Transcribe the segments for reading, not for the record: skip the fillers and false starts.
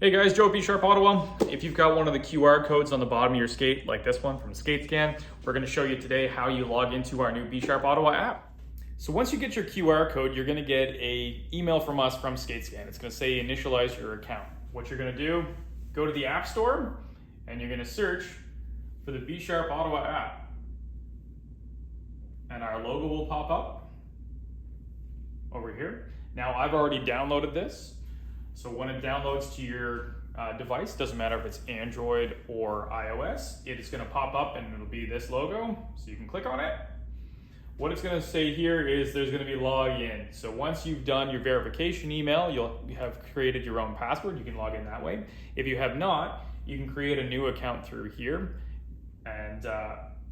Hey guys, Joe at B Sharp Ottawa. If you've got one of the QR codes on the bottom of your skate, like this one from SkateScan, we're going to show you today how you log into our new B Sharp Ottawa app. So once you get your QR code, you're going to get an email from us from SkateScan. It's going to say initialize your account. What you're going to do, go to the App Store and you're going to search for the B Sharp Ottawa app. And our logo will pop up over here. Now I've already downloaded this. So when it downloads to your device, doesn't matter if it's Android or iOS, it is going to pop up and it'll be this logo. So you can click on it. What it's going to say here is there's going to be login. So once you've done your verification email, you'll have created your own password. You can log in that way. If you have not, you can create a new account through here. And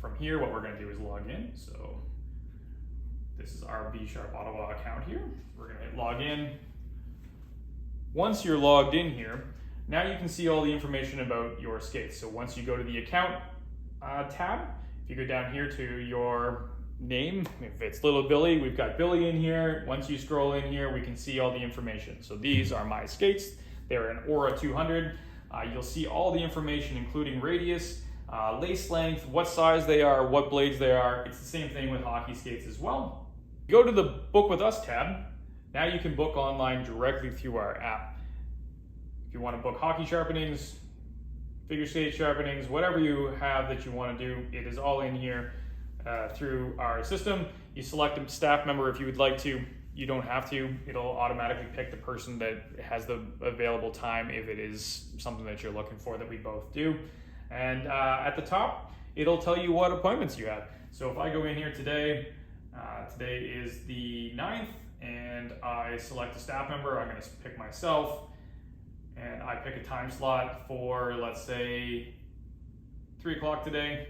from here, what we're going to do is log in. So this is our B Sharp Ottawa account here. We're going to hit log in. Once you're logged in here, now you can see all the information about your skates. So once you go to the account tab, if you go down here to your name, if it's Little Billy, we've got Billy in here. Once you scroll in here, we can see all the information. So these are my skates. They're an Aura 200. You'll see all the information, including radius, lace length, what size they are, what blades they are. It's the same thing with hockey skates as well. Go to the Book With Us tab. Now you can book online directly through our app. If you want to book hockey sharpenings, figure skate sharpenings, whatever you have that you want to do, it is all in here through our system. You select a staff member if you would like to. You don't have to. It'll automatically pick the person that has the available time if it is something that you're looking for that we both do. And at the top, it'll tell you what appointments you have. So if I go in here today, today is the 9th, and I select a staff member. I'm going to pick myself, and I pick a time slot for, let's say, 3 o'clock today,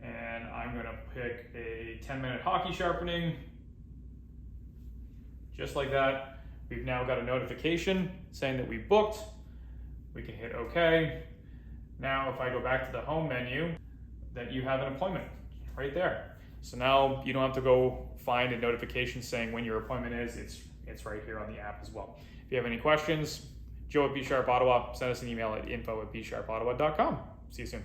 and I'm going to pick a 10-minute hockey sharpening, just like that. We've now got a notification saying that we booked. We can hit OK. Now if I go back to the home menu, that you have an appointment right there. So now you don't have to go find a notification saying when your appointment is. It's right here on the app as well. If you have any questions, Joe at B Sharp Ottawa, send us an email at info@bsharpottawa.com. See you soon.